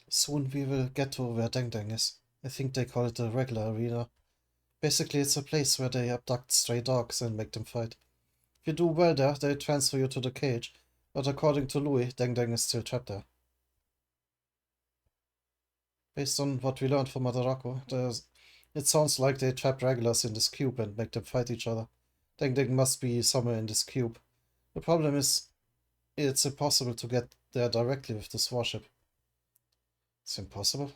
Soon we will get to where Deng is. I think they call it the regular arena. Basically, it's a place where they abduct stray dogs and make them fight. If you do well there, they transfer you to the cage. But according to Louis, Deng is still trapped there. Based on what we learned from Madarako, it sounds like they trap regulars in this cube and make them fight each other. Deng must be somewhere in this cube. The problem is, it's impossible to get there directly with this warship. It's impossible?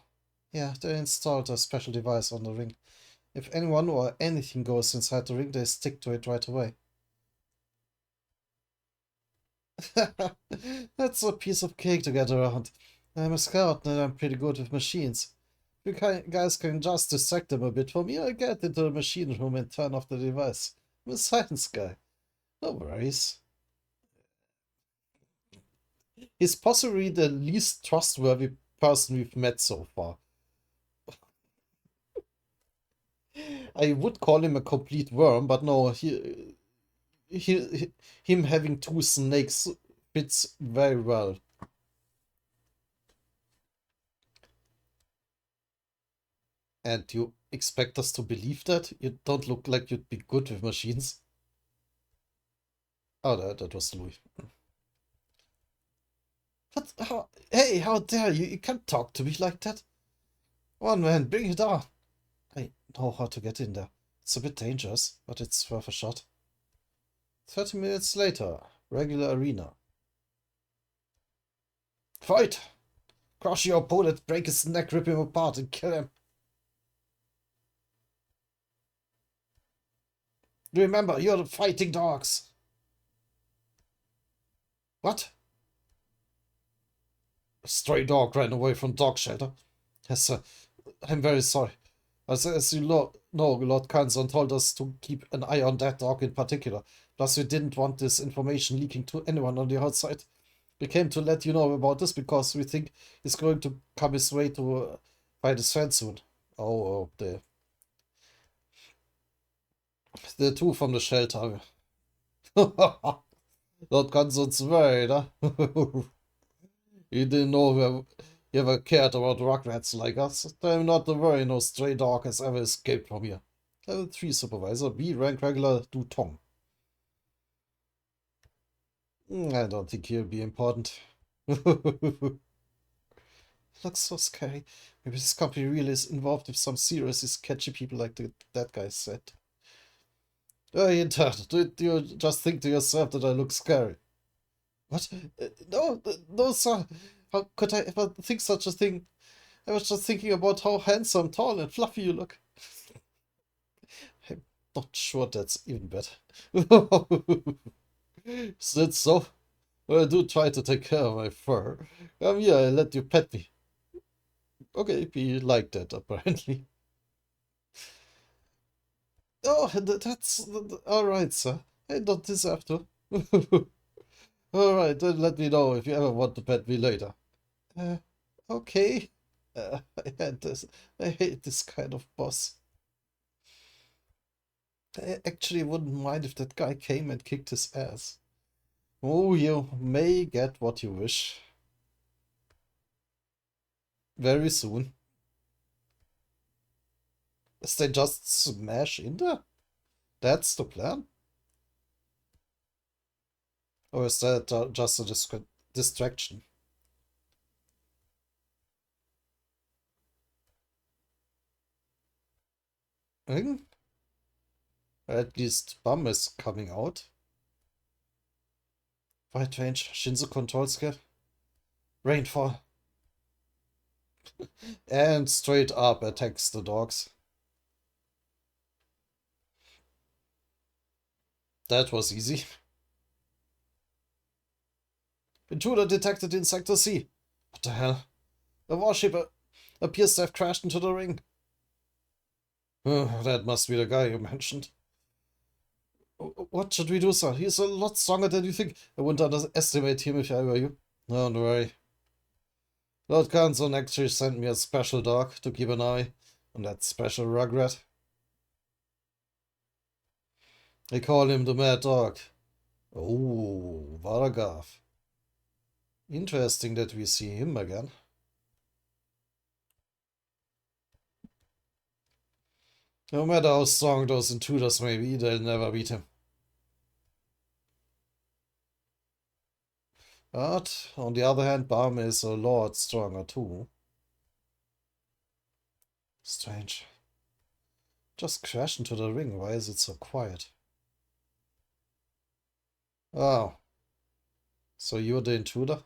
Yeah, they installed a special device on the ring. If anyone or anything goes inside the ring, they stick to it right away. That's a piece of cake to get around. I'm a scout and I'm pretty good with machines. If you guys can just distract them a bit for me, I'll get into the machine room and turn off the device. I'm a science guy. No worries. He's possibly the least trustworthy person we've met so far. I would call him a complete worm, but no, him having two snakes fits very well. And you expect us to believe that? You don't look like you'd be good with machines. Oh, that was Louis. What? Hey, how dare you? You can't talk to me like that. One man, bring it on. I know how to get in there. It's a bit dangerous, but it's worth a shot. 30 minutes later, regular arena. Fight! Crush your opponent, break his neck, rip him apart, and kill him. Remember, you're the fighting dogs. What? A stray dog ran away from dog shelter. Yes, sir. I'm very sorry. As you know, Lord Kanzon told us to keep an eye on that dog in particular. Plus, we didn't want this information leaking to anyone on the outside. We came to let you know about this because we think he's going to come his way to find his friend soon. Oh, the two from the shelter. Lord Kanzon's worried, huh? He didn't know he ever cared about rugrats like us. I'm not to worry, no stray dog has ever escaped from here. Level 3 supervisor, B rank regular, Du Tong. I don't think he'll be important. Looks so scary. Maybe this company really is involved with some seriously sketchy people like that guy said. Oh, you do you just think to yourself that I look scary? What? No, no, sir. How could I ever think such a thing? I was just thinking about how handsome, tall, and fluffy you look. I'm not sure that's even better. Is that so? Well, I do try to take care of my fur. Come here, I let you pet me. Okay, be like that, apparently. Oh, that's all right, sir. I don't deserve to. All right, then let me know if you ever want to pet me later. Uh, okay. I hate this kind of boss. I actually wouldn't mind if that guy came and kicked his ass. Oh, you may get what you wish. Very soon. As they just smash in there? That's the plan? Or is that just a distraction? Hmm? At least Bum is coming out. Wide range, Shinzo control skill. Rainfall. And straight up attacks the dogs. That was easy. Intruder detected in Sector C. What the hell? A warship appears to have crashed into the ring. That must be the guy you mentioned. What should we do, sir? He's a lot stronger than you think. I wouldn't underestimate him if I were you. Don't worry. Lord Kanzon actually sent me a special dog to keep an eye on that special rugrat. They call him the Mad Dog. Oh, Varagav. Interesting that we see him again. No matter how strong those intruders may be, they'll never beat him. But, on the other hand, Balm is a lot stronger too. Strange. Just crash into the ring, why is it so quiet? Oh. So you're the intruder?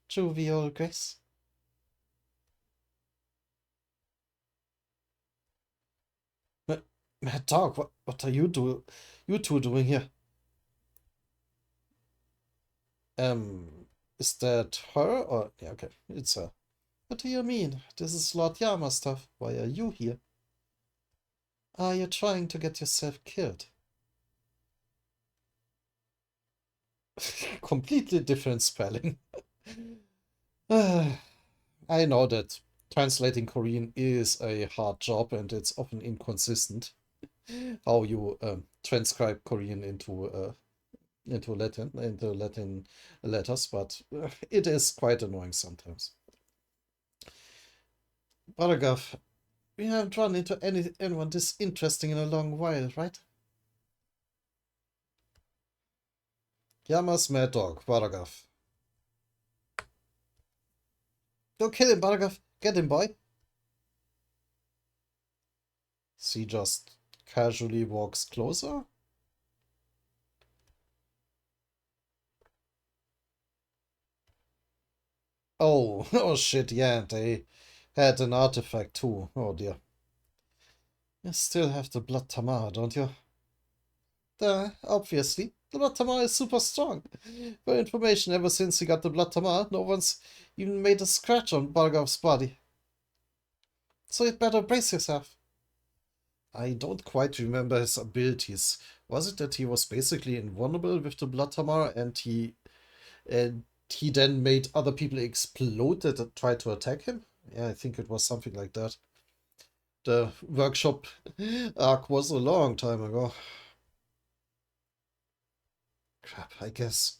Jovial Grace? Mad Dog, what are you two doing here? Is that her or yeah, okay, it's her. What do you mean? This is Lord Yama stuff. Why are you here? Are you trying to get yourself killed? Completely different spelling. I know that translating Korean is a hard job and it's often inconsistent how you transcribe Korean into Latin letters, but it is quite annoying sometimes. Baragav, we haven't run into anyone this interesting in a long while, right? Yama's mad dog, Baragav. Go kill him, Baragav. Get him, boy. She just casually walks closer. Oh, oh shit, yeah, they had an artifact too. Oh dear. You still have the blood Tamar, don't you? Obviously. The Blood Tamar is super strong. For information, ever since he got the Blood Tamar, no one's even made a scratch on Bargov's body. So you'd better brace yourself. I don't quite remember his abilities. Was it that he was basically invulnerable with the Blood Tamar and he then made other people explode that tried to attack him? Yeah, I think it was something like that. The workshop arc was a long time ago. Crap, I guess.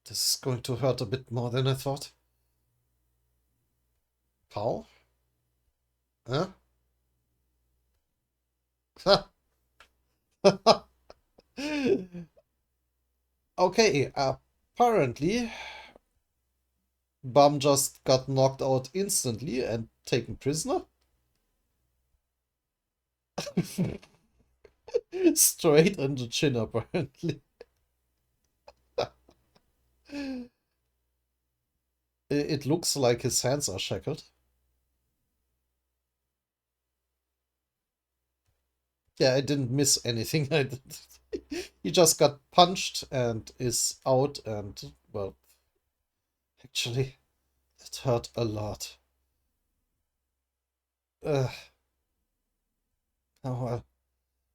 This is going to hurt a bit more than I thought. Pow? Huh? Okay, apparently Bum just got knocked out instantly and taken prisoner. Straight in the chin, apparently. It looks like his hands are shackled. Yeah, I didn't miss anything. He just got punched and is out, and, well, actually, it hurt a lot. Oh, well,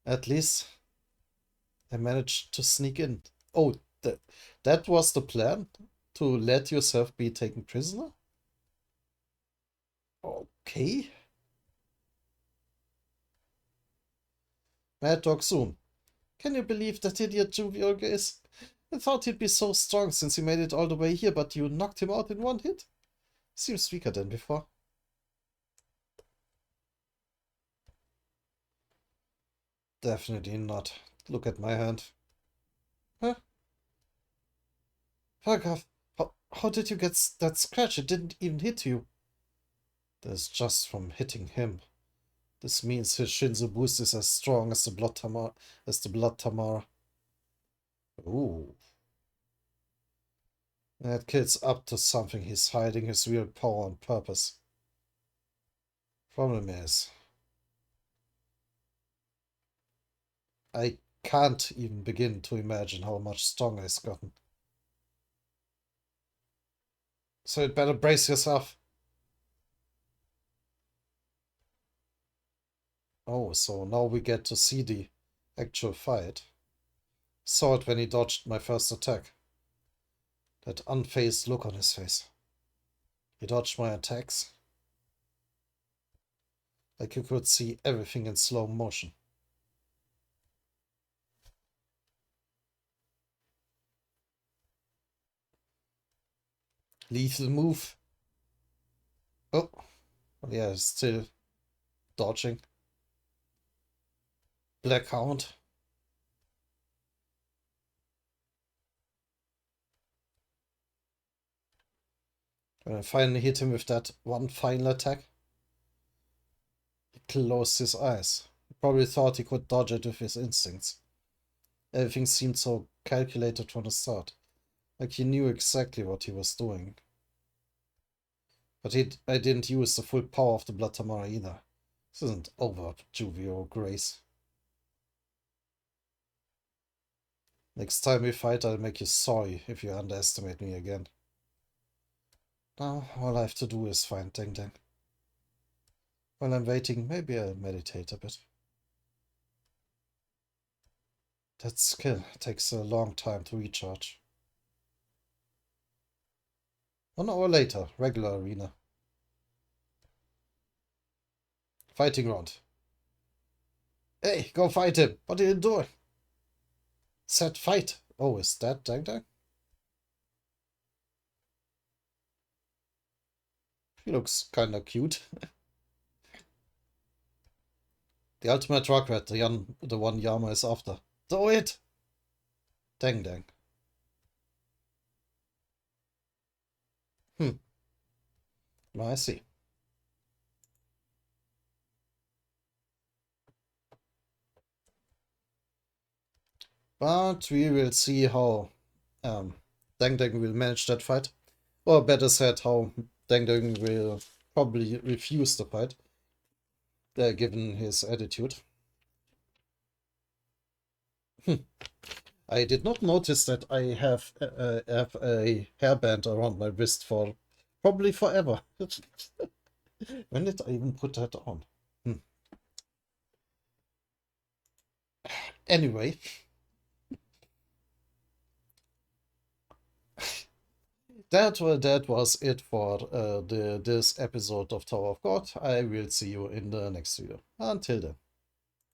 at least I managed to sneak in. Oh, that was the plan? To let yourself be taken prisoner? Okay. Mad Dog soon. Can you believe that idiot Juvioga is? I thought he'd be so strong since he made it all the way here, but you knocked him out in one hit? Seems weaker than before. Definitely not. Look at my hand. Huh? Fuck off. How did you get that scratch? It didn't even hit you. That's just from hitting him. This means his Shinzo boost is as strong as the Blood Tamar. Ooh. That kid's up to something. He's hiding his real power on purpose. Problem is, I can't even begin to imagine how much stronger he's gotten. So you'd better brace yourself. Oh, so now we get to see the actual fight. Saw it when he dodged my first attack. That unfazed look on his face. He dodged my attacks. Like you could see everything in slow motion. Lethal move. Oh, well, yeah, still dodging. Black Hound. When I finally hit him with that one final attack, he closed his eyes. He probably thought he could dodge it with his instincts. Everything seemed so calculated from the start, like he knew exactly what he was doing. But I didn't use the full power of the Blood Tamara either. This isn't over, Juvio Grace. Next time we fight, I'll make you sorry if you underestimate me again. Now, all I have to do is find Deng. While I'm waiting, maybe I'll meditate a bit. That skill takes a long time to recharge. 1 hour later, regular arena. Fighting round. Hey, go fight him! What are you doing? Said fight! Oh, is that Deng? He looks kinda cute. The ultimate rock rat, the one Yama is after. Do it! Deng. I see. But we will see how Deng will manage that fight. Or better said, how Deng will probably refuse the fight, given his attitude. I did not notice that I have a hairband around my wrist for probably forever. When did I even put that on? Anyway, that was it for this episode of Tower of God. I will see you in the next video. Until then.